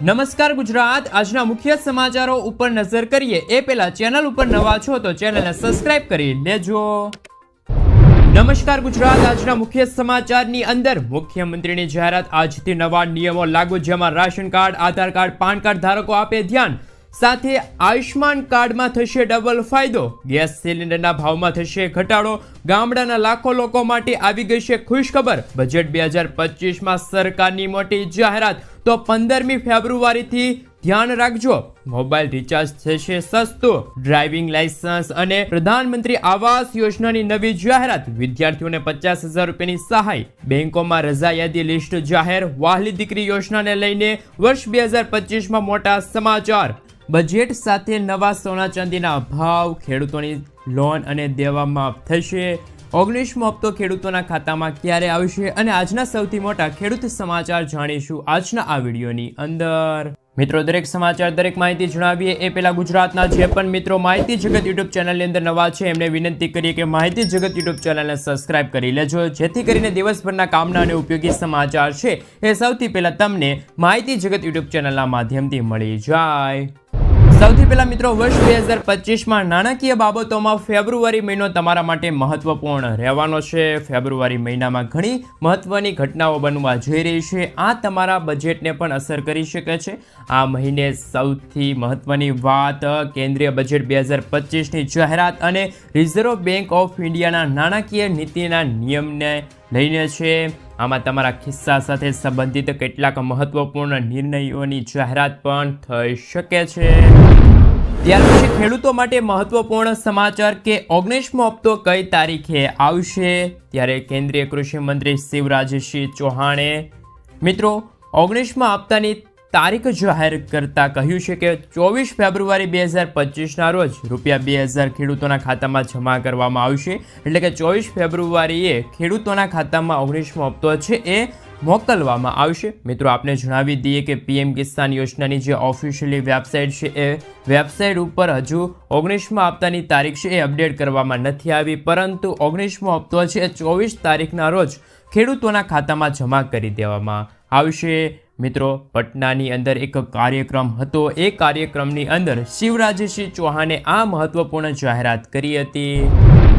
નમસ્કાર ગુજરાત, આજના મુખ્ય સમાચારો ઉપર નજર કરીએ એ પહેલા ચેનલ ઉપર નવા છો તો ચેનલને સબસ્ક્રાઇબ કરી લેજો। નમસ્કાર ગુજરાત, આજના મુખ્ય સમાચારની અંદર મુખ્યમંત્રીની જાહેરાત, આજથી નવા નિયમો લાગુ, જેમાં રાશન કાર્ડ, આધાર કાર્ડ, પાન કાર્ડ ધારકો આપે ધ્યાન। સાથે આયુષ્માન કાર્ડમાં થશે ડબલ ફાયદો, ગેસ સિલિન્ડરના ભાવમાં થશે ઘટાડો, ગામડાના લાખો લોકો માટે આવી ગઈ છે ખુશખબર। બજેટ 2025માં સરકારની મોટી જાહેરાત, તો 15મી ફેબ્રુઆરીથી ધ્યાન રાખજો, મોબાઈલ રિચાર્જ થશે સસ્તું, ડ્રાઇવિંગ લાયસન્સ અને પ્રધાનમંત્રી આવાસ યોજનાની નવી જાહેરાત, વિદ્યાર્થીઓને 50,000 રૂપિયાની સહાય, બેંકોમાં રજા યાદી લિસ્ટ જાહેર, વહાલી દીકરી યોજનાને લઈને વર્ષ 2025માં મોટા સમાચાર, બજેટ સાથે નવા સોના ચાંદીના ભાવ, ખેડૂતોની લોન અને દેવા માફ થશે, 19મો હપ્તો ખેડૂતોના ખાતામાં ક્યારે આવશે અને આજના સૌથી મોટા ખેડૂત સમાચાર જાણીશું આજના આ વિડીયોની અંદર। મિત્રો, દરેક સમાચાર, દરેક માહિતી જણાવીએ એ પહેલા ગુજરાતના જે પણ મિત્રો માહિતી જગત યુટ્યુબ ચેનલની અંદર નવા છે એમને વિનંતી કરીએ કે માહિતી જગત યુટ્યુબ ચેનલને સબસ્ક્રાઇબ કરી લેજો, જેથી કરીને દિવસભરના કામના અને ઉપયોગી સમાચાર છે એ સૌથી પહેલા તમને માહિતી જગત યુટ્યુબ ચેનલના માધ્યમથી મળી જાય। સૌથી પહેલા મિત્રો, વર્ષ 2025માં નાણાકીય બાબતોમાં ફેબ્રુઆરી મહિનો તમારા માટે મહત્વપૂર્ણ રહેવાનો છે। ફેબ્રુઆરી મહિનામાં ઘણી મહત્વની ઘટનાઓ બનવા જઈ રહી છે, આ તમારા બજેટને પણ અસર કરી શકે છે। આ મહિને સૌથી મહત્વની વાત કેન્દ્રીય બજેટ 2025ની જાહેરાત અને રિઝર્વ બેંક ઓફ ઇન્ડિયાના નાણાકીય નીતિના નિયમને લઈને છે। આમાં તમારા ખિસ્સા સાથે સંબંધિત કેટલાક મહત્વપૂર્ણ નિર્ણયોની જાહેરાત પણ થઈ શકે છે। ત્યાર પછી ખેડૂતો માટે મહત્વપૂર્ણ સમાચાર કે 19મો હપ્તો કઈ તારીખે આવશે, ત્યારે કેન્દ્રીય કૃષિ મંત્રી શિવરાજસિંહ ચૌહાણે મિત્રો 19મા હપ્તાની તારીખ જાહેર કરતા કહ્યું છે કે 24 ફેબ્રુઆરી 2025ના રોજ ₹2,000 ખેડૂતોના ખાતામાં જમા કરવામાં આવશે, એટલે કે 24 ફેબ્રુઆરીએ ખેડૂતોના ખાતામાં 19મો હપ્તો છે એ મોકલવામાં આવશે। મિત્રો, આપને જણાવી દઈએ કે પીએમ કિસાન યોજનાની જે ઓફિશિયલી વેબસાઇટ છે એ વેબસાઇટ ઉપર હજુ 19મા હપ્તાની તારીખ છે એ અપડેટ કરવામાં નથી આવી, પરંતુ 19મો હપ્તો છે એ 24 તારીખના રોજ ખેડૂતોના ખાતામાં જમા કરી દેવામાં આવશે। મિત્રો, પટનાની અંદર એક કાર્યક્રમ હતો, એ કાર્યક્રમની અંદર શિવરાજસિંહ ચૌહાણે આ મહત્વપૂર્ણ જાહેરાત કરી હતી।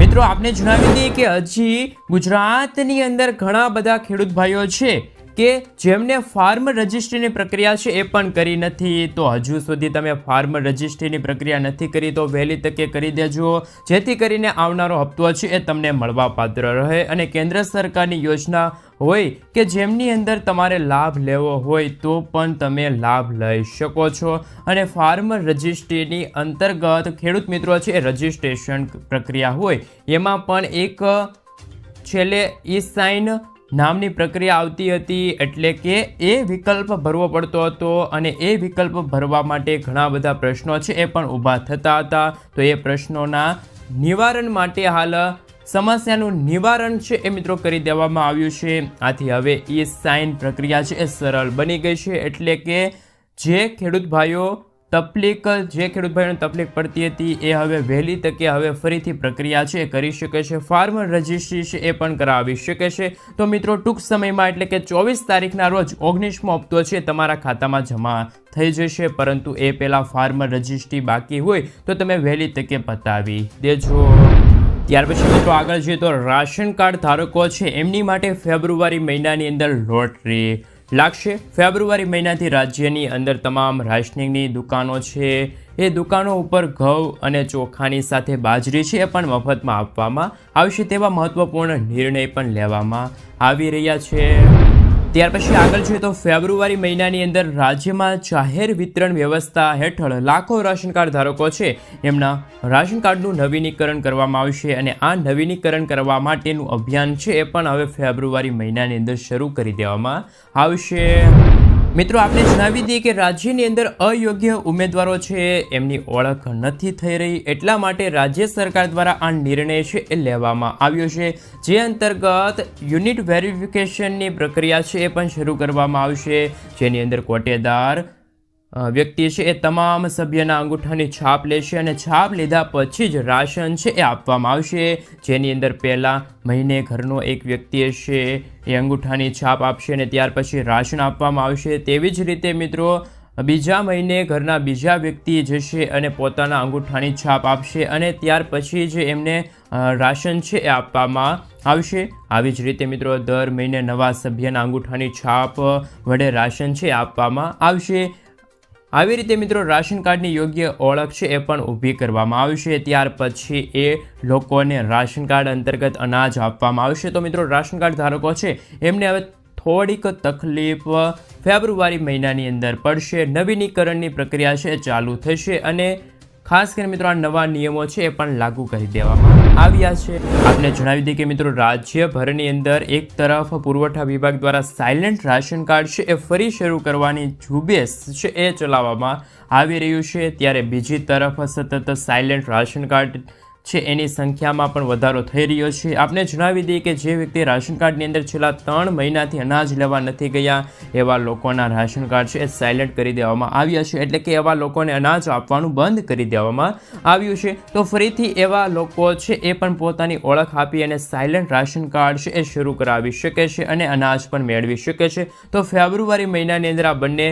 મિત્રો, આપને જણાવી દઈએ કે હજી ગુજરાતની અંદર ઘણા બધા ખેડૂત ભાઈઓ છે કે જેમને ફાર્મ રજિસ્ટ્રીની પ્રક્રિયા છે એ પણ કરી નથી, તો હજુ સુધી તમે ફાર્મ રજિસ્ટ્રીની પ્રક્રિયા નથી કરી તો વહેલી તકે કરી દેજો, જેથી કરીને આવનારો હપ્તો છે એ તમને મળવાપાત્ર રહે અને કેન્દ્ર સરકારની યોજના હોય કે જેમની અંદર તમારે લાભ લેવો હોય તો પણ તમે લાભ લઈ શકો છો। અને ફાર્મ રજિસ્ટ્રીની અંતર્ગત ખેડૂત મિત્રો છે એ રજિસ્ટ્રેશન પ્રક્રિયા હોય એમાં પણ એક છેલ્લે e-સાઇન નામની પ્રક્રિયા આવતી હતી, એટલે કે એ વિકલ્પ ભરવો પડતો હતો અને એ વિકલ્પ ભરવા માટે ઘણા બધા પ્રશ્નો છે એ પણ ઊભા થતા હતા, તો એ પ્રશ્નોના નિવારણ માટે હાલ સમસ્યાનું નિવારણ છે એ મિત્રો કરી દેવામાં આવ્યું છે। આથી હવે e-સાઇન પ્રક્રિયા છે એ સરળ બની ગઈ છે, એટલે કે જે ખેડૂત ભાઈઓને તકલીફ પડતી હતી એ હવે વહેલી તકે હવે ફરીથી પ્રક્રિયા છે એ કરી શકે છે, ફાર્મ રજિસ્ટ્રી છે એ પણ કરાવી શકે છે। તો મિત્રો, ટૂંક સમયમાં એટલે કે 24 તારીખના રોજ 19મો હપ્તો છે તમારા ખાતામાં જમા થઈ જશે, પરંતુ એ પહેલાં ફાર્મ રજિસ્ટ્રી બાકી હોય તો તમે વહેલી તકે પતાવી દેજો। ત્યાર પછી મિત્રો આગળ જોઈએ તો રાશન કાર્ડ ધારકો છે એમની માટે ફેબ્રુઆરી મહિનાની અંદર લોટરી લાગશે। ફેબ્રુઆરી મહિનાથી રાજ્યની અંદર તમામ રાશનિંગની દુકાનો છે એ દુકાનો ઉપર ઘઉં અને ચોખાની સાથે બાજરી છે એ પણ મફતમાં આપવામાં આવશે, તેવા મહત્વપૂર્ણ નિર્ણય પણ લેવામાં આવી રહ્યા છે। ત્યાર પછી આગળ જોઈએ તો ફેબ્રુઆરી મહિનાની અંદર રાજ્યમાં જાહેર વિતરણ વ્યવસ્થા હેઠળ લાખો રાશન કાર્ડ ધારકો છે એમના રાશન કાર્ડનું નવીનીકરણ કરવામાં આવશે અને આ નવીનીકરણ કરવા માટેનું અભિયાન છે એ પણ હવે ફેબ્રુઆરી મહિનાની અંદર શરૂ કરી દેવામાં આવશે। મિત્રો, આપણે જણાવી દઈએ કે રાજ્યની અંદર અયોગ્ય ઉમેદવારો છે એમની ઓળખ નથી થઈ રહી, એટલા માટે રાજ્ય સરકાર દ્વારા આ નિર્ણય છે એ લેવામાં આવ્યો છે, જે અંતર્ગત યુનિટ વેરિફિકેશનની પ્રક્રિયા છે એ પણ શરૂ કરવામાં આવશે, જેની અંદર કોટેદાર વ્યક્તિ છે એ તમામ સભ્યના અંગૂઠાની છાપ લેશે અને છાપ લીધા પછી જ રાશન છે એ આપવામાં આવશે, જેની અંદર પહેલા મહિને ઘરનો એક વ્યક્તિ છે એ અંગૂઠાની છાપ આપશે અને ત્યાર પછી રાશન આપવામાં આવશે। તેવી જ રીતે મિત્રો બીજા મહિને ઘરના બીજા વ્યક્તિ જશે અને પોતાના અંગૂઠાની છાપ આપશે અને ત્યાર પછી જ એમને રાશન છે એ આપવામાં આવશે. આવી જ રીતે મિત્રો દર મહિને નવા સભ્યના અંગૂઠાની છાપ વડે રાશન છે આપવામાં આવશે. આવી રીતે મિત્રો રાશન કાર્ડની યોગ્ય ઓળખ છે એ પણ ઊભી કરવામાં આવશે. ત્યાર પછી એ લોકોને રાશન કાર્ડ અંતર્ગત અનાજ આપવામાં આવશે. તો મિત્રો રાશન કાર્ડ ધારકો છે એમને હવે થોડીક તકલીફ ફેબ્રુઆરી મહિનાની અંદર પડશે. નવીનીકરણની પ્રક્રિયા છે એ ચાલુ થશે અને ખાસ કરીને મિત્રો આ નવા નિયમો છે એ પણ લાગુ કરી દેવામાં આવ્યા છે. આપને જણાવી દઈએ કે મિત્રો રાજ્યભરની અંદર એક તરફ પુરવઠા વિભાગ દ્વારા સાયલેન્ટ રાશન કાર્ડ છે એ ફરી શરૂ કરવાની ઝુંબેશ છે એ ચલાવવામાં આવી રહ્યું છે, ત્યારે બીજી તરફ સતત સાયલેન્ટ રાશન કાર્ડ છે એની સંખ્યામાં પણ વધારો થઈ રહ્યો છે. આપને જણાવી દઈએ કે જે વ્યક્તિ રાશન કાર્ડની અંદર છેલ્લા 3 મહિનાથી અનાજ લેવા નથી ગયા એવા લોકોના રાશન કાર્ડ છે એ સાયલેન્ટ કરી દેવામાં આવ્યા છે, એટલે કે એવા લોકોને અનાજ આપવાનું બંધ કરી દેવામાં આવ્યું છે. તો ફરીથી એવા લોકો છે એ પણ પોતાની ઓળખ આપી અને સાયલેન્ટ રાશન કાર્ડ છે એ શરૂ કરાવી શકે છે અને અનાજ પણ મેળવી શકે છે. તો ફેબ્રુઆરી મહિનાની અંદર આ બંને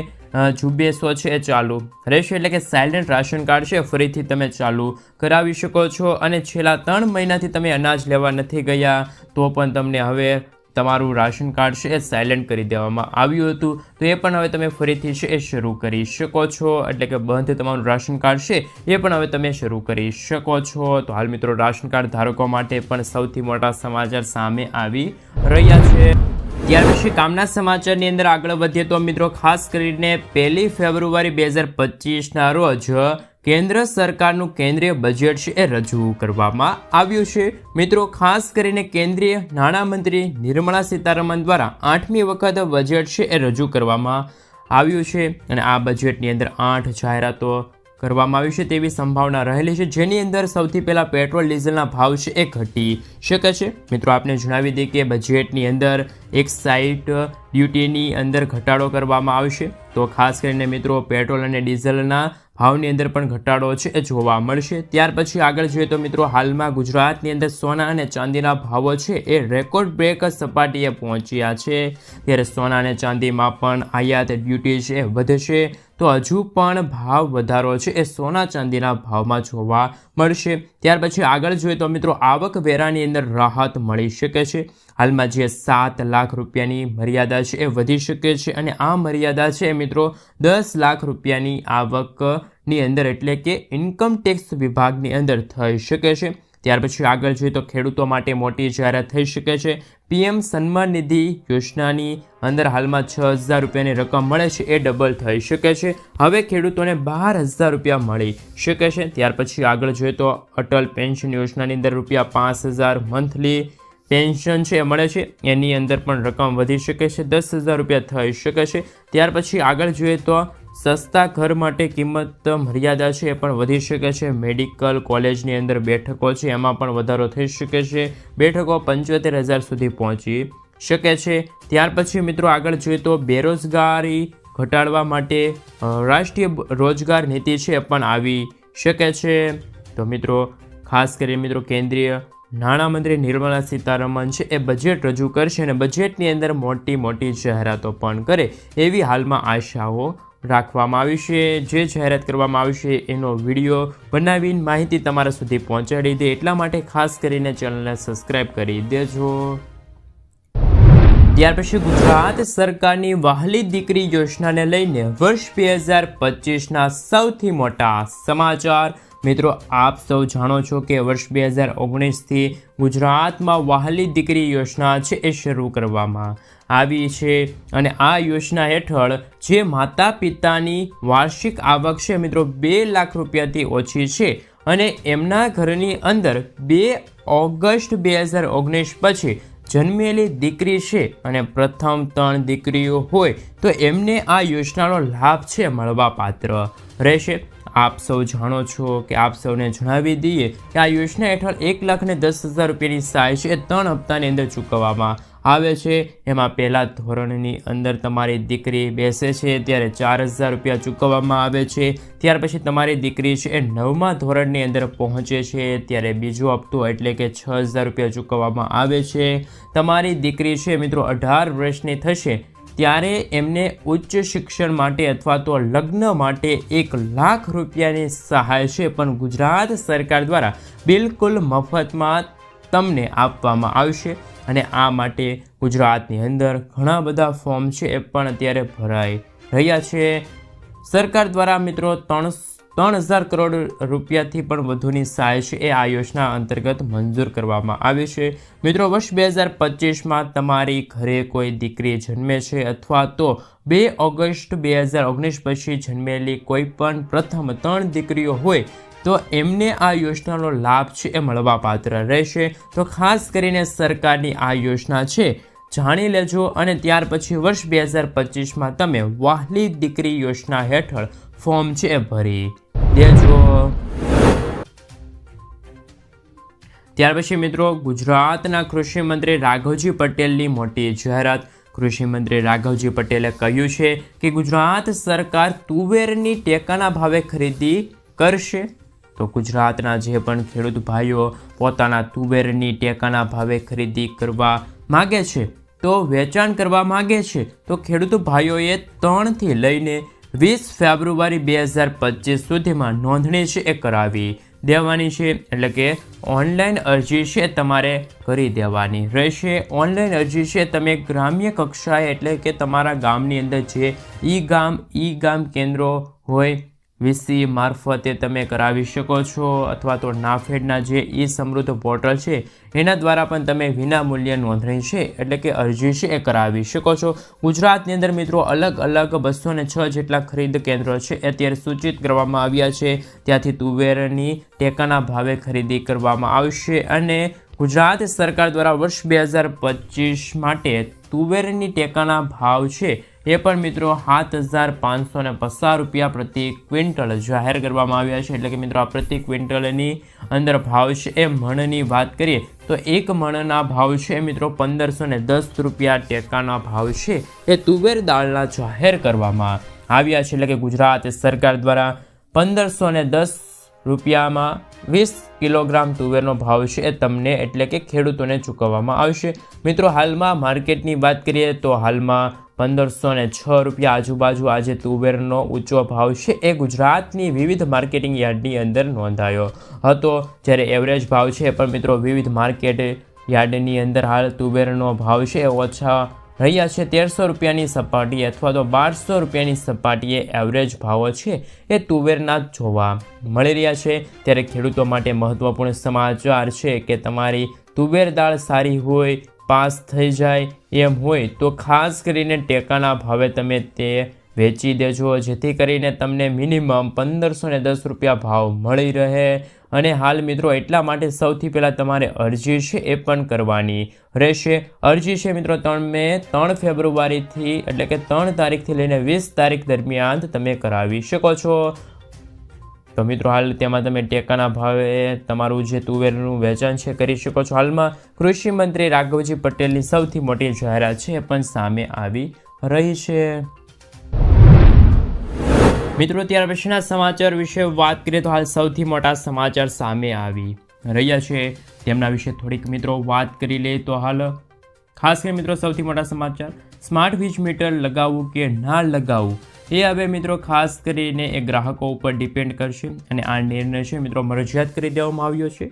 ઝુંબેશો છે એ ચાલુ રહેશે, એટલે કે સાયલેન્ટ રાશન કાર્ડ છે ફરીથી તમે ચાલુ કરાવી શકો છો અને છેલ્લા 3 મહિનાથી તમે અનાજ લેવા નથી ગયા તો પણ તમને હવે તમારું રાશન કાર્ડ છે એ સાયલેન્ટ કરી દેવામાં આવ્યું હતું, તો એ પણ હવે તમે ફરીથી છે એ શરૂ કરી શકો છો. એટલે કે બંધ તમારું રાશન કાર્ડ છે એ પણ હવે તમે શરૂ કરી શકો છો. તો હાલ મિત્રો રાશન કાર્ડ ધારકો માટે પણ સૌથી મોટા સમાચાર સામે આવી રહ્યા છે. ત્યાર પછી કામના સમાચારની અંદર આગળ વધીએ તો મિત્રો ખાસ કરીને 1 ફેબ્રુઆરી 2025ના રોજ કેન્દ્ર સરકારનું કેન્દ્રીય બજેટ છે એ રજૂ કરવામાં આવ્યું છે. મિત્રો ખાસ કરીને કેન્દ્રીય નાણામંત્રી નિર્મલા સીતારમણ દ્વારા 8મી વખત બજેટ છે એ રજૂ કરવામાં આવ્યું છે અને આ બજેટની અંદર 8 જાહેરાતો કરવામાં આવી છે તેવી સંભાવના રહેલી છે, જેની અંદર સૌથી પહેલાં પેટ્રોલ ડીઝલના ભાવ છે એ ઘટી શકે છે. મિત્રો આપને જણાવી દઈએ કે બજેટની અંદર એક્સાઇઝ ડ્યુટીની અંદર ઘટાડો કરવામાં આવશે, તો ખાસ કરીને મિત્રો પેટ્રોલ અને ડીઝલના ભાવની અંદર પણ ઘટાડો છે એ જોવા મળશે. ત્યાર પછી આગળ જોઈએ તો મિત્રો હાલમાં ગુજરાતની અંદર સોના અને ચાંદીના ભાવો છે એ રેકોર્ડ બ્રેક સપાટીએ પહોંચ્યા છે, ત્યારે સોના અને ચાંદીમાં પણ આયાત ડ્યુટી છે એ વધશે, તો હજુ પણ ભાવ વધારો છે એ સોના ચાંદીના ભાવમાં જોવા મળશે. ત્યાર પછી આગળ જોઈએ તો મિત્રો આવક વેરાની અંદર રાહત મળી શકે છે. હાલમાં જે 7 લાખ રૂપિયાની મર્યાદા છે એ વધી શકે છે અને આ મર્યાદા છે મિત્રો 10 લાખ રૂપિયાની આવકની અંદર એટલે કે ઇન્કમ ટેક્સ વિભાગની અંદર થઈ શકે છે. ત્યાર પછી આગળ જોઈએ તો ખેડૂતો માટે મોટી જાહેરાત થઈ શકે છે. PM સન્માન નિધિ યોજનાની અંદર હાલમાં 6,000 રૂપિયાની રકમ મળે છે એ ડબલ થઈ શકે છે, હવે ખેડૂતોને 12,000 રૂપિયા મળી શકે છે. ત્યાર પછી આગળ જોઈએ તો અટલ પેન્શન યોજનાની અંદર ₹5,000 મંથલી પેન્શન છે મળે છે, એની અંદર પણ રકમ વધી શકે છે, 10,000 રૂપિયા થઈ શકે છે. ત્યાર પછી આગળ જોઈએ તો સસ્તા ઘર માટે કિંમત મર્યાદા છે એ પણ વધી શકે છે. મેડિકલ કોલેજની અંદર બેઠકો છે એમાં પણ વધારો થઈ શકે છે, બેઠકો 75,000 સુધી પહોંચી શકે છે. ત્યાર પછી મિત્રો આગળ જોઈએ તો બેરોજગારી ઘટાડવા માટે રાષ્ટ્રીય રોજગાર નીતિ છે એ પણ આવી શકે છે. તો મિત્રો ખાસ કરીને મિત્રો કેન્દ્રીય નાણામંત્રી નિર્મલા સીતારમણ છે એ બજેટ રજૂ કરશે અને બજેટની અંદર મોટી જાહેરાતો પણ કરે એવી હાલમાં આશાઓ રાખવામાં આવી છે. જે જાહેરાત કરવામાં આવશે એનો વિડીયો બનાવીને માહિતી તમારા સુધી પહોંચાડી દે, એટલા માટે ખાસ કરીને ચેનલને સબસ્ક્રાઈબ કરી દેજો. ત્યાર પછી ગુજરાત સરકારની વહાલી દીકરી યોજનાને લઈને વર્ષ 2025ના સૌથી મોટા સમાચાર. મિત્રો આપ સૌ જાણો છો કે વર્ષ 2019થી ગુજરાતમાં વહાલી દીકરી યોજના છે એ શરૂ કરવામાં આવી છે અને આ યોજના હેઠળ જે માતા પિતાની વાર્ષિક આવક છે મિત્રો 2 લાખ રૂપિયાથી ઓછી છે અને એમના ઘરની અંદર 2 ઓગસ્ટ 2019 પછી જન્મેલી દીકરી છે અને પ્રથમ 3 દીકરીઓ હોય તો એમને આ યોજનાનો લાભ છે મળવા પાત્ર રહેશે. આપ સૌ જાણો છો કે આપ સૌને જણાવી દઈએ કે આ યોજના હેઠળ 1,10,000 રૂપિયાની સહાય છે એ 3 હપ્તાની અંદર ચૂકવવામાં આવે છે. એમાં પહેલા ધોરણની અંદર તમારી દીકરી બેસે છે ત્યારે 4,000 રૂપિયા ચૂકવવામાં આવે છે. ત્યાર પછી તમારી દીકરી છે એ 9મા ધોરણની અંદર પહોંચે છે ત્યારે બીજો હપ્તો એટલે કે 6,000 રૂપિયા ચૂકવવામાં આવે છે. તમારી દીકરી છે મિત્રો 18 વર્ષની થશે ત્યારે એમને ઉચ્ચ શિક્ષણ માટે અથવા તો લગ્ન માટે 1 લાખ રૂપિયાની સહાય છે પણ ગુજરાત સરકાર દ્વારા બિલકુલ મફતમાં તમને આપવામાં આવશે. અને આ માટે ગુજરાતની અંદર ઘણા બધા ફોર્મ છે એ પણ અત્યારે ભરાઈ રહ્યા છે. સરકાર દ્વારા મિત્રો 3,000 કરોડ રૂપિયાથી પણ વધુની સહાય છે એ આ યોજના અંતર્ગત મંજૂર કરવામાં આવી છે. મિત્રો વર્ષ 2025માં તમારી ઘરે કોઈ દીકરી જન્મે છે અથવા તો 2 ઓગસ્ટ 2019 પછી જન્મેલી કોઈ પણ પ્રથમ 3 દીકરીઓ હોય તો એમને આ યોજનાનો લાભ છે એ મળવાપાત્ર રહેશે. તો ખાસ કરીને સરકારની આ યોજના છે જાણી લેજો અને ત્યાર પછી વર્ષ 2025માં તમે વહાલી દીકરી યોજના હેઠળ ફોર્મ છે એ ભરી દેજો. ત્યાર પછી મિત્રો ગુજરાતના કૃષિ મંત્રી રાઘવજી પટેલની મોટી જાહેરાત. કૃષિ મંત્રી રાઘવજી પટેલે કહ્યું છે કે ગુજરાત સરકાર તુવેરની ટેકાના ભાવે ખરીદી કરશે. તો ગુજરાતના જે પણ ખેડૂત ભાઈઓ પોતાના તુવેરની ટેકાના ભાવે ખરીદી કરવા માગે છે તો વેચાણ કરવા માગે છે તો ખેડૂત ભાઈઓએ 3 થી લઈને 20 ફેબ્રુઆરી 2025 સુધીમાં નોંધણી છે એ કરાવી દેવાની છે. એટલે કે ઓનલાઈન અરજી છે તમારે કરી દેવાની રહેશે. ઓનલાઈન અરજી છે તમે ગ્રામ્ય કક્ષાએ એટલે કે તમારા ગામની અંદર જે ઈ ગામ કેન્દ્રો હોય વીસી મારફતે તમે કરાવી શકો છો અથવા તો નાફેડના જે ઈ સમૃદ્ધ પોર્ટલ છે એના દ્વારા પણ તમે વિના મૂલ્યે નોંધણી છે એટલે કે અરજી છે એ કરાવી શકો છો. ગુજરાતની અંદર મિત્રો અલગ અલગ 206 જેટલા ખરીદ કેન્દ્રો છે અત્યારે સૂચિત કરવામાં આવ્યા છે. ત્યાંથી તુવેરની ટેકાના ભાવે ખરીદી કરવામાં આવશે અને ગુજરાત સરકાર દ્વારા વર્ષ 2025 માટે તુવેરની ટેકાના ભાવ છે એ પણ મિત્રો 7,550 રૂપિયા પ્રતિ ક્વિન્ટલ જાહેર કરવામાં આવ્યા છે. એટલે કે મિત્રો આ પ્રતિ ક્વિન્ટલની અંદર ભાવ છે એ મણની વાત કરીએ તો 1 મણના ભાવ છે મિત્રો 1,510 રૂપિયા ટેકાના ભાવ છે એ તુવેર દાળના જાહેર કરવામાં આવ્યા છે. એટલે કે ગુજરાત સરકાર દ્વારા 1,510 રૂપિયામાં 20 કિલોગ્રામ તુવેરનો ભાવ છે એ તમને એટલે કે ખેડૂતોને ચૂકવવામાં આવશે. મિત્રો હાલમાં માર્કેટની વાત કરીએ તો હાલમાં 1,506 રૂપિયા આજુબાજુ આજે તુવેરનો ઊંચો ભાવ છે એ ગુજરાતની વિવિધ માર્કેટિંગ યાર્ડની અંદર નોંધાયો હતો. જ્યારે એવરેજ ભાવ છે પણ મિત્રો વિવિધ માર્કેટ યાર્ડની અંદર હાલ તુવેરનો ભાવ છે એ ઓછા રહ્યા છે. 1,300 રૂપિયાની સપાટી અથવા તો 1,200 રૂપિયાની સપાટીએ એવરેજ ભાવો છે એ તુવેરના જોવા મળી રહ્યા છે. ત્યારે ખેડૂતો માટે મહત્વપૂર્ણ સમાચાર છે કે તમારી તુવેર દાળ સારી હોય પાસ થઈ જાય એમ હોય તો ખાસ કરીને ટેકાના ભાવે તમે તે વેચી દેજો જેથી કરીને તમને મિનિમમ 1,510 રૂપિયા ભાવ મળી રહે. અને હાલ મિત્રો એટલા માટે સૌથી પહેલાં તમારે અરજી છે એ પણ કરવાની રહેશે. અરજી છે મિત્રો તમે 3 ફેબ્રુઆરીથી એટલે કે 3 તારીખથી લઈને 20 તારીખ દરમિયાન તમે કરાવી શકો છો. તો મિત્રો હાલ તેમાં તમે ટેકાના ભાવે તમારું જે તુવેરનું વેચાણ છે કરી શકો છો. હાલમાં કૃષિ મંત્રી રાઘવજી પટેલની સૌથી મોટી જાહેરાત છે એ પણ સામે આવી રહી છે. મિત્રો ત્યાર પછીના સમાચાર વિશે વાત કરીએ તો હાલ સૌથી મોટા સમાચાર સામે આવી રહ્યા છે તેમના વિશે થોડીક મિત્રો વાત કરી લઈએ તો હાલ ખાસ કરીને મિત્રો સૌથી મોટા સમાચાર સ્માર્ટ વીજ મીટર લગાવવું કે ના લગાવવું એ હવે મિત્રો ખાસ કરીને એ ગ્રાહકો ઉપર ડિપેન્ડ કરશે અને આ નિર્ણય છે મિત્રો મરજિયાત કરી દેવામાં આવ્યો છે.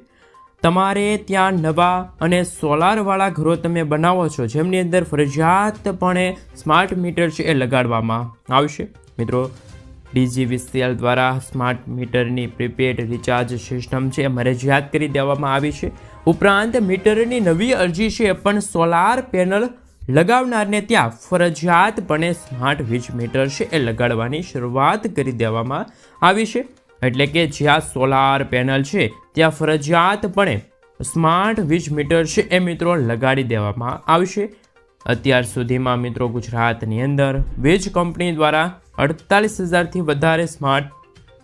તમારે ત્યાં નવા અને સોલારવાળા ઘરો તમે બનાવો છો જેમની અંદર ફરજિયાતપણે સ્માર્ટ મીટર છે એ લગાડવામાં આવશે. મિત્રો DGVCL દ્વારા સ્માર્ટ મીટરની પ્રીપેડ રિચાર્જ સિસ્ટમ છે એ મરજિયાત કરી દેવામાં આવી છે. ઉપરાંત મીટરની નવી અરજી છે પણ સોલાર પેનલ લગાવનારને ત્યાં ફરજિયાતપણે સ્માર્ટ વીજ મીટર છે એ લગાડવાની શરૂઆત કરી દેવામાં આવી છે. એટલે કે જ્યાં સોલાર પેનલ છે ત્યાં ફરજિયાતપણે સ્માર્ટ વીજ મીટર છે એ મિત્રો લગાડી દેવામાં આવશે. અત્યાર સુધીમાં મિત્રો ગુજરાતની અંદર વીજ કંપની દ્વારા 48,000થી વધારે સ્માર્ટ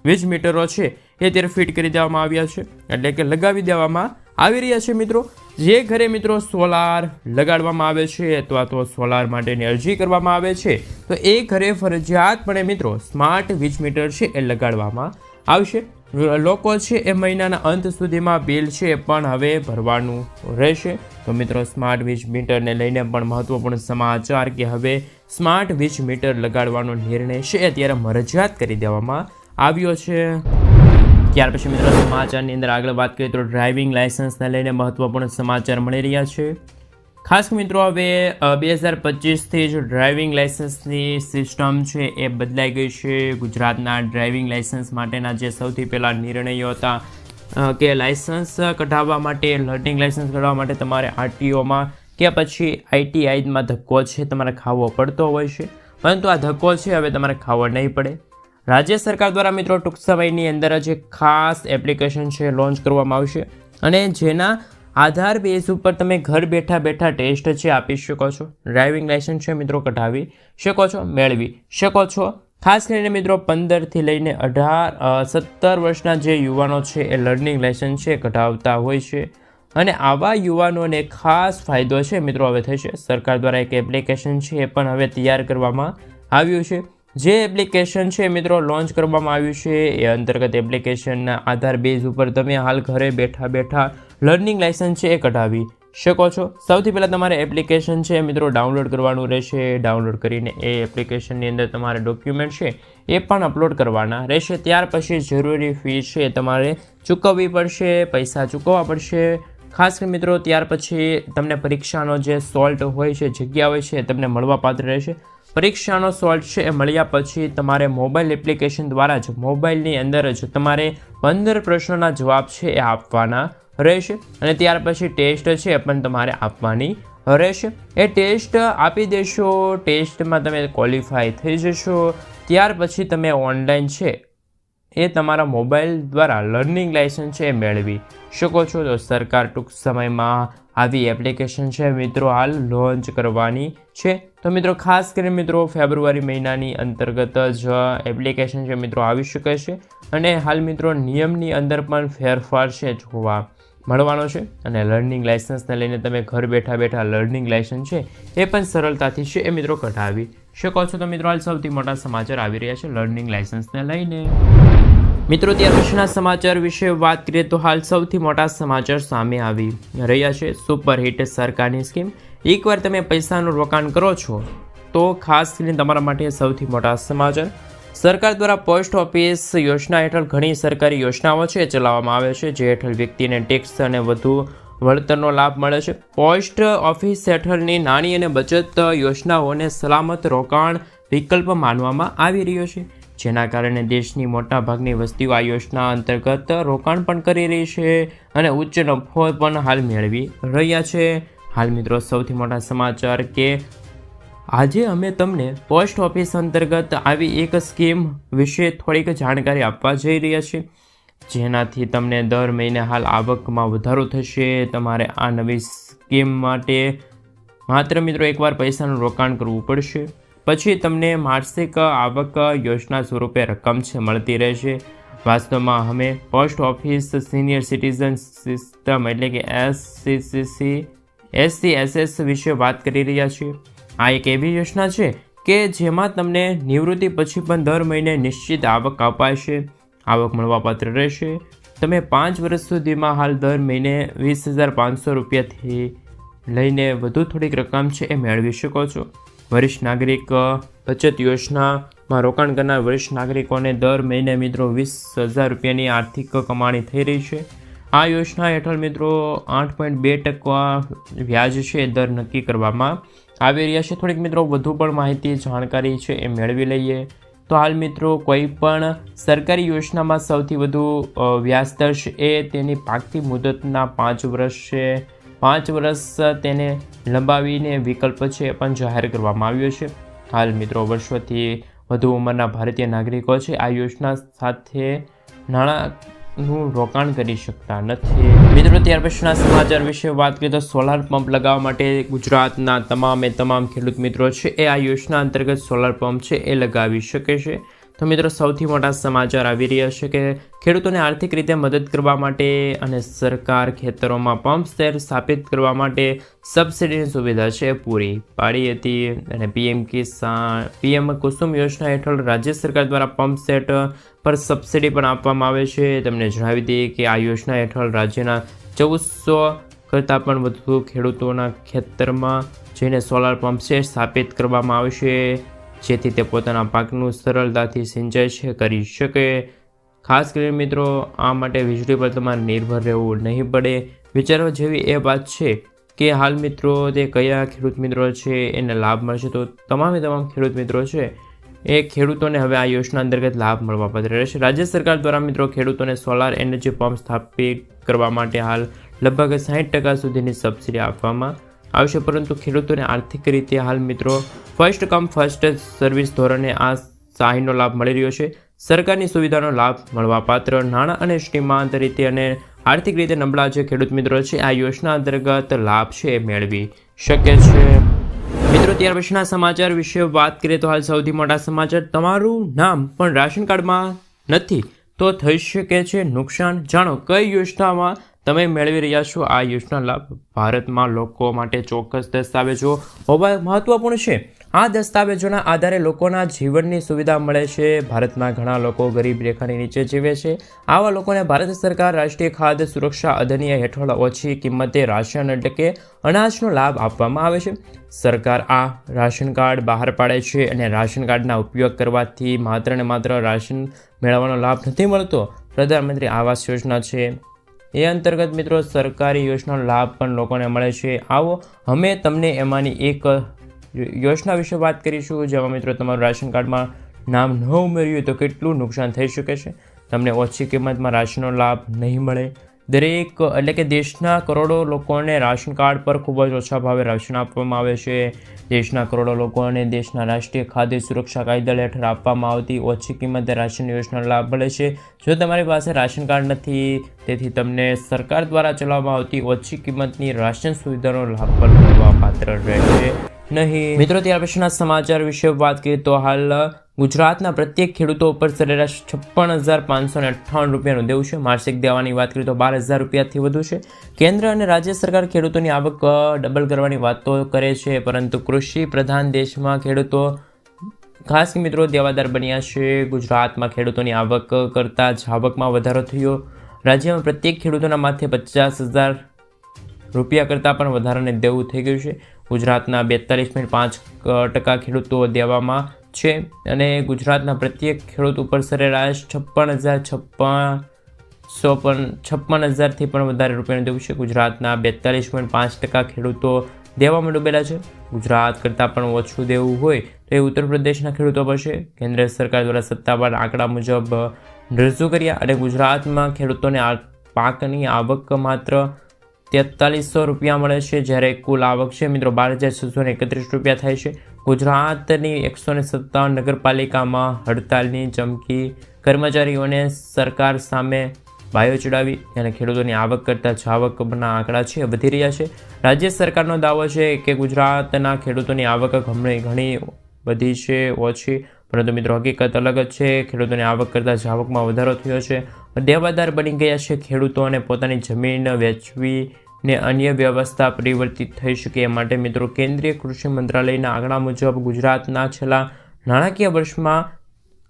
વીજ મીટરો છે એ અત્યારે ફિટ કરી દેવામાં આવ્યા છે એટલે કે લગાવી દેવામાં આવી રહ્યા છે. મિત્રો જે ઘરે મિત્રો સોલાર લગાડવામાં આવે છે અથવા તો સોલાર માટેની અરજી કરવામાં આવે છે તો એ ઘરે ફરજિયાતપણે મિત્રો સ્માર્ટ વીજ મીટર છે એ લગાડવામાં આવશે. લોકો છે એ મહિનાના અંત સુધીમાં બિલ છે એ પણ હવે ભરવાનું રહેશે. તો મિત્રો સ્માર્ટ વીજ મીટરને લઈને પણ મહત્વપૂર્ણ સમાચાર કે હવે સ્માર્ટ વીજ મીટર લગાડવાનો નિર્ણય છે અત્યારે મરજિયાત કરી દેવામાં આવ્યો છે. ત્યાર પછી મિત્રો સમાચારની અંદર આગળ વાત કરીએ તો ડ્રાઇવિંગ લાયસન્સને લઈને મહત્વપૂર્ણ સમાચાર મળી રહ્યા છે. ખાસ મિત્રો હવે 2025થી જ ડ્રાઇવિંગ લાયસન્સની સિસ્ટમ છે એ બદલાઈ ગઈ છે. ગુજરાતના ડ્રાઇવિંગ લાયસન્સ માટેના જે સૌથી પહેલા નિર્ણયો હતા કે લાયસન્સ કઢાવવા માટે, લર્નિંગ લાયસન્સ કઢાવવા માટે તમારે આરટીઓમાં કે પછી આઈટીઆઈમાં ધક્કો છે તમારે ખાવો પડતો હોય છે, પરંતુ આ ધક્કો છે હવે તમારે ખાવો નહીં પડે. રાજ્ય સરકાર દ્વારા મિત્રો ટૂંક સમયની અંદર જ એક ખાસ એપ્લિકેશન છે લોન્ચ કરવામાં આવશે અને જેના આધાર બેઝ ઉપર તમે ઘર બેઠા બેઠા ટેસ્ટ છે આપી શકો છો. ડ્રાઇવિંગ લાયસન્સ છે મિત્રો કઢાવી શકો છો, મેળવી શકો છો. ખાસ કરીને મિત્રો 15થી લઈને 17 વર્ષના જે યુવાનો છે એ લર્નિંગ લાયસન્સ છે કઢાવતા હોય છે અને આવા યુવાનોને ખાસ ફાયદો છે મિત્રો હવે થશે. સરકાર દ્વારા એક એપ્લિકેશન છે એ પણ હવે તૈયાર કરવામાં આવ્યું છે. જે એપ્લિકેશન છે મિત્રો લોન્ચ કરવામાં આવ્યું છે એ અંતર્ગત એપ્લિકેશનના આધાર બેઝ ઉપર તમે હાલ ઘરે બેઠા બેઠા લર્નિંગ લાયસન્સ છે એ કઢાવી શકો છો. સૌથી પહેલાં તમારે એપ્લિકેશન છે મિત્રો ડાઉનલોડ કરવાનું રહેશે. ડાઉનલોડ કરીને એ એપ્લિકેશનની અંદર તમારે ડોક્યુમેન્ટ છે એ પણ અપલોડ કરવાના રહેશે. ત્યાર પછી જરૂરી ફી છે તમારે ચૂકવવી પડશે, પૈસા ચૂકવવા પડશે. ખાસ કરીને મિત્રો ત્યાર પછી તમને પરીક્ષાનો જે સોલ્ટ હોય છે, જગ્યા હોય છે તમને મળવાપાત્ર રહેશે. પરીક્ષાનો સોલ્ટ છે એ મળ્યા પછી તમારે મોબાઈલ એપ્લિકેશન દ્વારા જ મોબાઈલની અંદર જ તમારે 15 પ્રશ્નોના જવાબ છે એ આપવાના રહેશે અને ત્યાર પછી ટેસ્ટ છે એ પણ તમારે આપવાની રહેશે. એ ટેસ્ટ આપી દેશો, ટેસ્ટમાં તમે ક્વોલિફાય થઈ જશો, ત્યાર પછી તમે ઓનલાઈન છે એ તમારા મોબાઈલ દ્વારા લર્નિંગ લાયસન્સ છે એ મેળવી શકો છો. તો સરકાર ટૂંક સમયમાં આવી એપ્લિકેશન છે મિત્રો હાલ લોન્ચ કરવાની છે. તો મિત્રો ખાસ કરીને મિત્રો ફેબ્રુઆરી મહિનાની અંતર્ગત જ એપ્લિકેશન છે મિત્રો આવી શકે છે અને હાલ મિત્રો નિયમની અંદર પણ ફેરફાર છે જોવા મળવાનો છે અને લર્નિંગ લાયસન્સને લઈને તમે ઘર બેઠા બેઠા લર્નિંગ લાયસન્સ છે એ પણ સરળતાથી છે એ મિત્રો કઢાવી શકો છો. તો મિત્રો હાલ સૌથી મોટા સમાચાર આવી રહ્યા છે લર્નિંગ લાયસન્સને લઈને. મિત્રો ત્યાર પછીના સમાચાર વિશે વાત કરીએ તો હાલ સૌથી મોટા સમાચાર સામે આવી રહ્યા છે. સુપરહિટ સરકારની સ્કીમ. એકવાર તમે પૈસાનું રોકાણ કરો છો તો ખાસ કરીને તમારા માટે સૌથી મોટા સમાચાર. સરકાર દ્વારા પોસ્ટ ઓફિસ યોજના હેઠળ ઘણી સરકારી યોજનાઓ છે ચલાવવામાં આવે છે જે હેઠળ વ્યક્તિને ટેક્સ અને વધુ વળતરનો લાભ મળે છે. પોસ્ટ ઓફિસ હેઠળની નાની અને બચત યોજનાઓને સલામત રોકાણ વિકલ્પ માનવામાં આવી રહ્યો છે, જેના કારણે દેશની મોટાભાગની વસ્તીઓ આ યોજના અંતર્ગત રોકાણ પણ કરી રહી છે અને ઉચ્ચ નફો પણ હાલ મેળવી રહ્યા છે. હાલ મિત્રો સૌથી મોટા સમાચાર કે આજે અમે તમને પોસ્ટ ઓફિસ અંતર્ગત આવી એક સ્કીમ વિશે થોડીક જાણકારી આપવા જઈ રહ્યા છીએ, જેનાથી તમને દર મહિને હાલ આવકમાં વધારો થશે. તમારે આ નવી સ્કીમ માટે માત્ર મિત્રો એકવાર પૈસાનું રોકાણ કરવું પડશે, પછી તમને માસિક આવક યોજના સ્વરૂપે રકમ છે મળતી રહેશે. વાસ્તવમાં અમે post office senior citizen system એટલે કે SCSS વિશે વાત કરી રહ્યા છીએ. આ એક એવી યોજના છે કે જેમાં તમને નિવૃત્તિ પછી પણ દર મહિને નિશ્ચિત આવક અપાશે, આવક મળવાપાત્ર રહેશે. તમે 5 વર્ષ સુધીમાં હાલ દર મહિને 20,500 રૂપિયાથી લઈને વધુ થોડીક રકમ છે એ મેળવી શકો છો. વરિષ્ઠ નાગરિક બચત યોજનામાં રોકાણ કરનાર વરિષ્ઠ નાગરિકોને દર મહિને મિત્રો 20,000 રૂપિયાની આર્થિક કમાણી થઈ રહી છે. આ યોજના હેઠળ મિત્રો 8.2% વ્યાજ છે દર નક્કી કરવામાં આવી રહ્યા છે. થોડીક મિત્રો વધુ પણ માહિતી જાણકારી છે એ મેળવી લઈએ તો હાલ મિત્રો કોઈ પણ સરકારી યોજનામાં સૌથી વધુ વ્યાજદર છે એ તેની પાકતી મુદતના 5 વર્ષ છે. 5 વર્ષ તેને લંબાવીને વિકલ્પ છે એ પણ જાહેર કરવામાં આવ્યો છે. હાલ મિત્રો વર્ષોથી વધુ ઉંમરના ભારતીય નાગરિકો છે આ યોજના સાથે નાણાંનું રોકાણ કરી શકતા નથી. મિત્રો ત્યાર પછીના સમાચાર વિશે વાત કરીએ તો સોલાર પંપ લગાવવા માટે ગુજરાતના તમામ ખેડૂત મિત્રો છે એ આ યોજના અંતર્ગત સોલાર પંપ છે એ લગાવી શકે છે. તો મિત્રો સૌથી મોટા સમાચાર આવી રહ્યા છે કે ખેડૂતોને આર્થિક રીતે મદદ કરવા માટે અને સરકાર ખેતરોમાં પંપ સેટ સ્થાપિત કરવા માટે સબસિડીની સુવિધા છે પૂરી પાડી હતી અને પીએમ કુસુમ યોજના હેઠળ રાજ્ય સરકાર દ્વારા પંપ સેટ પર સબસિડી પણ આપવામાં આવે છે. તમને જણાવી દઈએ કે આ યોજના હેઠળ રાજ્યના 1400 કરતાં પણ વધુ ખેડૂતોના ખેતરમાં જઈને સોલાર પંપ સેટ સ્થાપિત કરવામાં આવશે, જેથી તે પોતાના પાકનું સરળતાથી સિંચાઈ કરી શકે. ખાસ કરીને મિત્રો આ માટે વીજળી પર તમારે નિર્ભર રહેવું નહીં પડે. વિચારવા જેવી એ વાત છે કે હાલ મિત્રો તે કયા ખેડૂત મિત્રો છે એને લાભ મળશે. તો તમામ ખેડૂત મિત્રો છે એ ખેડૂતોને હવે આ યોજના અંતર્ગત લાભ મળવાપાત્ર રહેશે. રાજ્ય સરકાર દ્વારા મિત્રો ખેડૂતોને સોલાર એનર્જી પંપ સ્થાપિત કરવા માટે હાલ લગભગ 60% સુધીની સબસિડી આપવામાં આવશે, પરંતુ ખેડૂતોને આર્થિક રીતે હાલ મિત્રો ફર્સ્ટ કમ ફર્સ્ટ સર્વિસ ધોરણે આ સહાયનો લાભ મળી રહ્યો છે. સરકારની સુવિધાનો લાભ મળવાપાત્ર નાણાં અને સીમાંત રીતે અને આર્થિક રીતે નબળા જે ખેડૂત મિત્રો છે આ યોજના અંતર્ગત લાભ છે મેળવી શકે છે. મિત્રો ત્યાર પછીના સમાચાર વિશે વાત કરીએ તો હાલ સૌથી મોટા સમાચાર, તમારું નામ પણ રાશન કાર્ડમાં નથી તો થઈ શકે છે નુકસાન. જાણો કઈ યોજનામાં તમે મેળવી રહ્યા છો આ યોજના લાભ. ભારતમાં લોકો માટે ચોક્કસ દસ્તાવેજો હોવા મહત્વપૂર્ણ છે. આ દસ્તાવેજોના આધારે લોકોના જીવનની સુવિધા મળે છે. ભારતમાં ઘણા લોકો ગરીબ રેખાની નીચે જીવે છે. આવા લોકોને ભારત સરકાર રાષ્ટ્રીય ખાદ્ય સુરક્ષા અધિનિયમ હેઠળ ઓછી કિંમતે રાશન એટલે કે અનાજનો લાભ આપવામાં આવે છે. સરકાર આ રાશન કાર્ડ બહાર પાડે છે અને રાશન કાર્ડના ઉપયોગ કરવાથી માત્ર ને માત્ર રાશન મેળવવાનો લાભ નથી મળતો. પ્રધાનમંત્રી આવાસ યોજના છે એ અંતર્ગત મિત્રો સરકારી યોજનાનો લાભ પણ લોકોને મળે છે. આવો અમે તમને એમાંની એક યોજના વિશે વાત કરીશું, જેમાં મિત્રો તમારું રાશન કાર્ડમાં નામ ન ઉમેર્યું તો કેટલું નુકસાન થઈ શકે છે. તમને ઓછી કિંમતમાં રાશનનો લાભ નહીં મળે. દરેક એટલે કે દેશના કરોડો લોકોને રાશન કાર્ડ પર ખૂબ જ ઓછા ભાવે રાશન આપવામાં આવે છે. દેશના કરોડો લોકોને દેશના રાષ્ટ્રીય ખાદ્ય સુરક્ષા કાયદા હેઠળ આપવામાં આવતી ઓછી કિંમતે રાશન યોજનાનો લાભ મળે છે. જો તમારી પાસે રાશન કાર્ડ નથી, તેથી તમને સરકાર દ્વારા ચલાવવામાં આવતી ઓછી કિંમતની રાશન સુવિધાનો લાભ પણ મળવા પાત્ર રહેશે નહીં. મિત્રો ત્યાર પછીના સમાચાર વિશે વાત કરીએ તો હાલ ગુજરાતના પ્રત્યેક ખેડૂતો ઉપર સરેરાશ 56,558 રૂપિયાનું દેવું છે. માસિક દેવાની વાત કરીએ તો 12,000 રૂપિયાથી વધુ છે. કેન્દ્ર અને રાજ્ય સરકાર ખેડૂતોની આવક ડબલ કરવાની વાતો કરે છે, પરંતુ કૃષિ પ્રધાન દેશમાં ખેડૂતો ખાસ મિત્રો દેવાદાર બન્યા છે. ગુજરાતમાં ખેડૂતોની આવક કરતાં જ આવકમાં વધારો થયો. રાજ્યમાં પ્રત્યેક ખેડૂતોના માથે 50,000 રૂપિયા કરતાં પણ વધારાને દેવું થઈ ગયું છે. ગુજરાતના 42.5% ખેડૂતો દેવામાં છે અને ગુજરાતના પ્રત્યેક ખેડૂત ઉપર સરેરાશ 56,000થી પણ વધારે રૂપિયાનું દેવું છે. ગુજરાતના 42.5% ખેડૂતો દેવામાં ડૂબેલા છે. ગુજરાત કરતાં પણ ઓછું દેવું હોય તો એ ઉત્તર પ્રદેશના ખેડૂતો પર છે. કેન્દ્ર સરકાર દ્વારા સત્તાવાર આંકડા મુજબ રજૂ કર્યા અને ગુજરાતમાં ખેડૂતોને પાકની આવક માત્ર 4300 રૂપિયા મળે છે, જ્યારે કુલ આવક છે મિત્રો 12,631 રૂપિયા થાય છે. ગુજરાતની 157 નગરપાલિકામાં હડતાલની ચમકી, કર્મચારીઓને સરકાર સામે બાયો ચડાવી અને ખેડૂતોની આવક કરતાં જાવકના આંકડા છે વધી રહ્યા છે. રાજ્ય સરકારનો દાવો છે કે ગુજરાતના ખેડૂતોની આવક ઘણી વધી છે ઓછી, પરંતુ મિત્રો હકીકત અલગ જ છે. ખેડૂતોની આવક કરતાં જાવકમાં વધારો થયો છે. દેવાદાર બની ગયા છે ખેડૂતો અને પોતાની જમીન વેચવીને અન્ય વ્યવસ્થા પરિવર્તિત થઈ શકે એ માટે મિત્રો કેન્દ્રીય કૃષિ મંત્રાલયના આંકડા મુજબ ગુજરાતના છેલ્લા નાણાકીય વર્ષમાં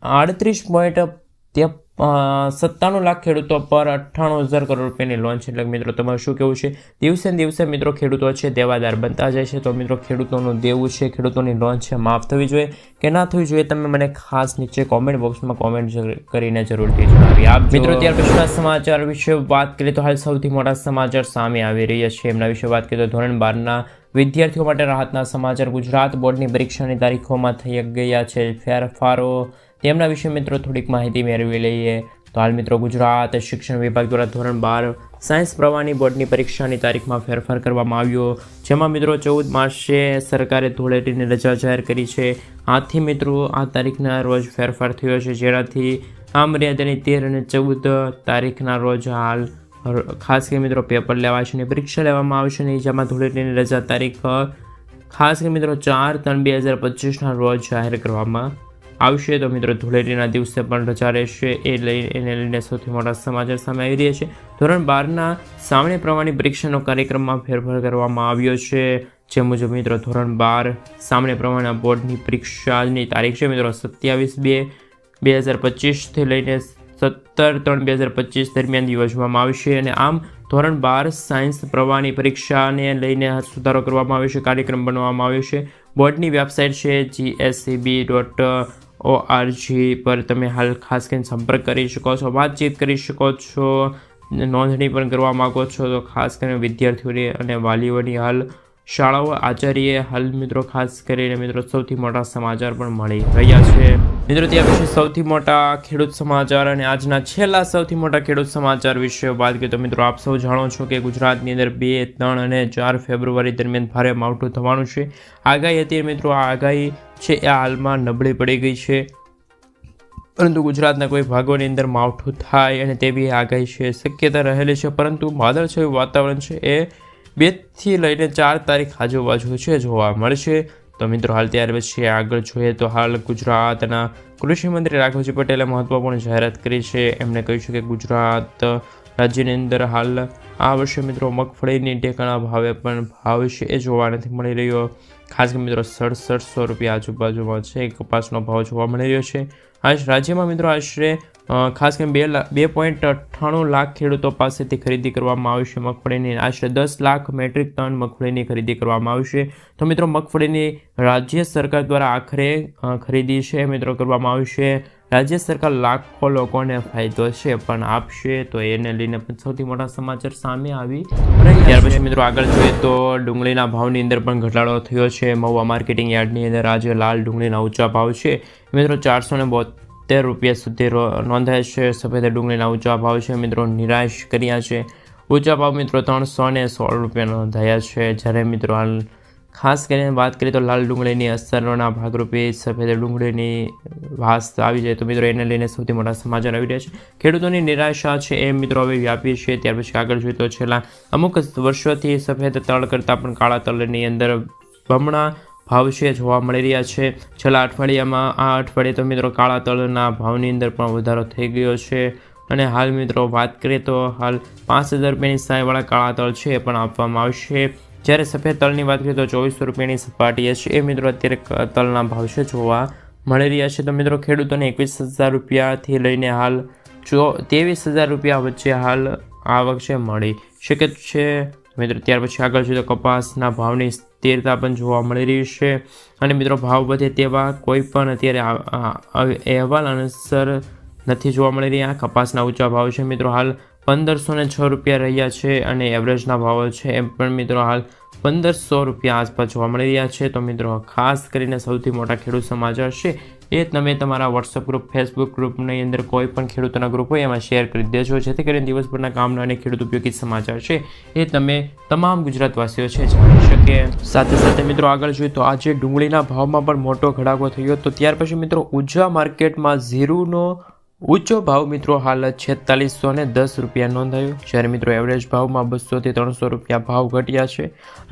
38.97 લાખ ખેડૂતો પર 98,000 કરોડ રૂપિયાની લોન છે. એટલે મિત્રો તમારું શું કહેવું છે? દિવસે ને દિવસે મિત્રો ખેડૂતો છે દેવાદાર બનતા જાય છે. તો મિત્રો ખેડૂતોનું દેવું છે, ખેડૂતોની લોન છે માફ થવી જોઈએ કે ના થવી જોઈએ, તમે મને ખાસ નીચે કોમેન્ટ બોક્સમાં કોમેન્ટ કરીને જરૂરથી જણાવી આપજો. મિત્રો ત્યાર પછીના સમાચાર વિશે વાત કરીએ તો હાલ સૌથી મોટા સમાચાર સામે આવી રહ્યા છે એમના વિશે વાત કરીએ તો ધોરણ 12ના વિદ્યાર્થીઓ માટે રાહતના સમાચાર. ગુજરાત બોર્ડની પરીક્ષાની તારીખોમાં થઈ ગયા છે ફેરફારો. તેમના વિશે મિત્રો થોડીક માહિતી મેળવી લઈએ તો હાલ મિત્રો ગુજરાત શિક્ષણ વિભાગ દ્વારા ધોરણ 12 સાયન્સ પ્રવાહની બોર્ડની પરીક્ષાની તારીખમાં ફેરફાર કરવામાં આવ્યો, જેમાં મિત્રો 14 માર્ચે સરકારે ધૂળેટીની રજા જાહેર કરી છે. આથી મિત્રો આ તારીખના રોજ ફેરફાર થયો છે, જેનાથી આ મર્યાદાની 13 અને 14 તારીખના રોજ હાલ ખાસ કરીને મિત્રો પેપર લેવાશે અને પરીક્ષા લેવામાં આવશે નહીં, જેમાં ધૂળેટીની રજા તારીખ ખાસ કરીને મિત્રો 4/3/2025ના રોજ જાહેર કરવામાં આવશે. તો મિત્રો ધૂળેટીના દિવસે પણ રજા રહેશે એને લઈને સૌથી મોટા સમાચાર સામે આવી રહ્યા છે. ધોરણ 12ના સામાન્ય પ્રવાહની પરીક્ષાનો કાર્યક્રમમાં ફેરફાર કરવામાં આવ્યો છે, જે મુજબ મિત્રો ધોરણ 12 સામાન્ય પ્રવાહના બોર્ડની પરીક્ષાની તારીખ છે મિત્રો 27/2/2025થી લઈને 17/3/2025 દરમિયાન યોજવામાં આવશે. અને આમ ધોરણ 12 સાયન્સ પ્રવાહની પરીક્ષાને લઈને સુધારો કરવામાં આવ્યો છે. કાર્યક્રમ બનાવવામાં આવ્યો છે. બોર્ડની વેબસાઇટ છે GSEB.org પર તમે હાલ ખાસ કરીને સંપર્ક કરી શકો છો, વાતચીત કરી શકો છો, નોંધણી પણ કરવા માગો છો તો ખાસ કરીને વિદ્યાર્થીઓની અને વાલીઓની હાલ શાળાઓ આચાર્ય હાલ મિત્રો ખાસ કરીને મિત્રો સૌથી મોટા સમાચાર પણ મળી રહ્યા છે. મિત્રો ત્યાર પછી સૌથી મોટા ખેડૂત સમાચાર અને આજના છેલ્લા સૌથી મોટા ખેડૂત સમાચાર વિશે વાત કરીએ તો મિત્રો આપ સૌ જાણો છો કે ગુજરાતની અંદર 2, 3 અને 4 ફેબ્રુઆરી દરમિયાન ભારે માવઠું થવાનું છે. આગાહી હતી મિત્રો, આ આગાહી છે એ હાલમાં નબળી પડી ગઈ છે, પરંતુ ગુજરાતના કોઈ ભાગોની અંદર માવઠું થાય અને તેવી આગાહી છે, શક્યતા રહેલી છે. પરંતુ વાદળછાયું વાતાવરણ છે એ 2 થી લઈને 4 તારીખ આજુબાજુ છે જોવા મળશે. તો મિત્રો હાલ ત્યાર પછી આગળ જોઈએ તો હાલ ગુજરાતના કૃષિ મંત્રી રાઘવજી પટેલે મહત્વપૂર્ણ જાહેરાત કરી છે. એમણે કહ્યું છે કે ગુજરાત રાજ્યની અંદર હાલ આ વર્ષે મિત્રો મગફળીની ટેકાના ભાવે પણ ભાવ છે એ જોવા નથી મળી રહ્યો. ખાસ કરીને મિત્રો 6700 રૂપિયા આજુબાજુમાં છે કપાસનો ભાવ જોવા મળી રહ્યો છે. આજ રાજ્યમાં મિત્રો આશરે ખાસ કરીને 2.98 લાખ ખેડૂતો પાસેથી ખરીદી કરવામાં આવશે મગફળીની. આશરે 10 લાખ મેટ્રિક ટન મગફળીની ખરીદી કરવામાં આવશે. તો મિત્રો મગફળીની રાજ્ય સરકાર દ્વારા આખરે ખરીદી છે મિત્રો કરવામાં આવશે. રાજ્ય સરકાર લાખો લોકોને ફાયદો છે પણ આપશે, તો એને લઈને પણ સૌથી મોટા સમાચાર સામે આવી રહ્યા. ત્યાર પછી મિત્રો આગળ જોઈએ તો ડુંગળીના ભાવની અંદર પણ ઘટાડો થયો છે. મહુવા માર્કેટિંગ યાર્ડની અંદર આજે લાલ ડુંગળીના ઊંચા ભાવ છે મિત્રો 472 રૂપિયા સુધી નોંધાય છે. સફેદ ડુંગળીના ઊંચા ભાવ છે મિત્રો નિરાશ કર્યા છે. ઊંચા ભાવ મિત્રો 316 રૂપિયા નોંધાયા છે. જ્યારે મિત્રો હાલ ખાસ કરીને વાત કરીએ તો લાલ ડુંગળીની અસરોના ભાગરૂપે સફેદ ડુંગળીની વાસ આવી જાય તો મિત્રો એને લઈને સૌથી મોટા સમાચાર આવી રહ્યા છે. ખેડૂતોની નિરાશા છે એ મિત્રો હવે વ્યાપી છે. ત્યાર પછી આગળ જોઈએ તો છેલ્લા અમુક વર્ષોથી સફેદ તળ કરતાં પણ કાળા તલની અંદર બમણા ભાવ છે જોવા મળી રહ્યા છે. છેલ્લા અઠવાડિયામાં આ અઠવાડિયે તો મિત્રો કાળા તળના ભાવની અંદર પણ વધારો થઈ ગયો છે. અને હાલ મિત્રો વાત કરીએ તો હાલ 5000 રૂપિયાની સાયવાળા કાળા તળ છે એ પણ આપવામાં આવશે. જ્યારે સફેદ તલની વાત કરીએ તો 2400 રૂપિયાની સપાટીએ છે એ મિત્રો અત્યારે તલના ભાવ છે જોવા મળી રહ્યા છે. તો મિત્રો ખેડૂતોને 21000 રૂપિયાથી લઈને હાલ 23000 રૂપિયા વચ્ચે હાલ આવક છે મળી શકે છે મિત્રો. ત્યાર પછી આગળ જોઈએ તો કપાસના ભાવની સ્થિરતા પણ જોવા મળી રહી છે. અને મિત્રો ભાવ વધે તેવા કોઈ પણ અત્યારે અહેવાલ અનુસાર નથી જોવા મળી રહ્યા. કપાસના ઊંચા ભાવ છે મિત્રો હાલ 1506 રૂપિયા રહ્યા છે અને એવરેજના ભાવો છે એમ પણ મિત્રો હાલ 1500 રૂપિયા આસપાસ જોવા મળી રહ્યા છે. તો મિત્રો ખાસ કરીને સૌથી મોટા ખેડૂત સમાચાર છે એ તમે તમારા વોટ્સઅપ ગ્રુપ, ફેસબુક ગ્રુપની અંદર કોઈ પણ ખેડૂતોના ગ્રુપ હોય એમાં શેર કરી દેજો, જેથી કરીને દિવસભરના કામના અને ખેડૂત ઉપયોગી સમાચાર છે એ તમે તમામ ગુજરાતવાસીઓ છે જાણી શકે. સાથે સાથે મિત્રો આગળ જોઈએ તો આજે ડુંગળીના ભાવમાં પણ મોટો ઘટાડો થયો. તો ત્યાર પછી મિત્રો ઉંઝા માર્કેટમાં ઝીરુનો ઊંચો ભાવ મિત્રો હાલ 4610 રૂપિયા નોંધાયો. જ્યારે મિત્રો એવરેજ ભાવમાં 200 થી 300 રૂપિયા ભાવ ઘટ્યા છે.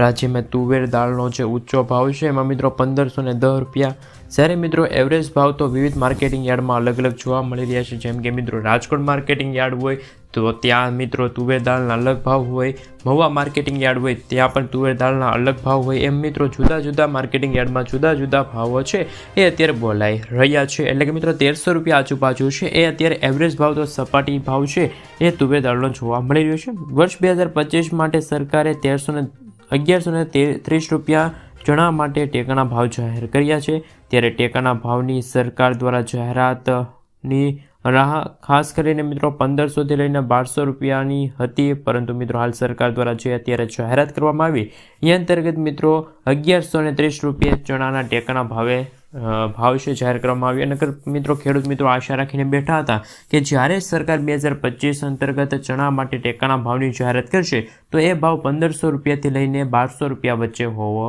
રાજ્યમાં તુવેર દાળનો જે ઊંચો ભાવ છે એમાં મિત્રો 1510 રૂપિયા. જ્યારે મિત્રો એવરેજ ભાવ તો વિવિધ માર્કેટિંગ યાર્ડમાં અલગ અલગ જોવા મળી રહ્યા છે. જેમ કે મિત્રો રાજકોટ માર્કેટિંગ યાર્ડ હોય તો ત્યાં મિત્રો તુવેર દાળના અલગ ભાવ હોય, મહુવા માર્કેટિંગ યાર્ડ હોય ત્યાં પણ તુવેર દાળના અલગ ભાવ હોય. એમ મિત્રો જુદા જુદા માર્કેટિંગ યાર્ડમાં જુદા જુદા ભાવો છે એ અત્યારે બોલાઈ રહ્યા છે. એટલે કે મિત્રો 1300 રૂપિયા આજુબાજુ છે એ અત્યારે એવરેજ ભાવ તો સપાટી ભાવ છે એ તુવેર દાળનો જોવા મળી રહ્યો છે. વર્ષ 2025 માટે સરકારે 1130 રૂપિયા ચણા માટે ટેકાના ભાવ જાહેર કર્યા છે. ત્યારે ટેકાના ભાવની સરકાર દ્વારા જાહેરાતની રાહ ખાસ કરીને મિત્રો 1500 થી લઈને 1200 રૂપિયાની હતી, પરંતુ મિત્રો હાલ સરકાર દ્વારા જે અત્યારે જાહેરાત કરવામાં આવી એ અંતર્ગત મિત્રો 1130 રૂપિયા ચણાના ટેકાના ભાવ છે જાહેર કરવામાં આવી. અને મિત્રો ખેડૂત મિત્રો આશા રાખીને બેઠા હતા કે જ્યારે સરકાર 2025 અંતર્ગત ચણા માટે ટેકાના ભાવની જાહેરાત કરશે તો એ ભાવ 1500 રૂપિયાથી લઈને 1200 રૂપિયા વચ્ચે હોવો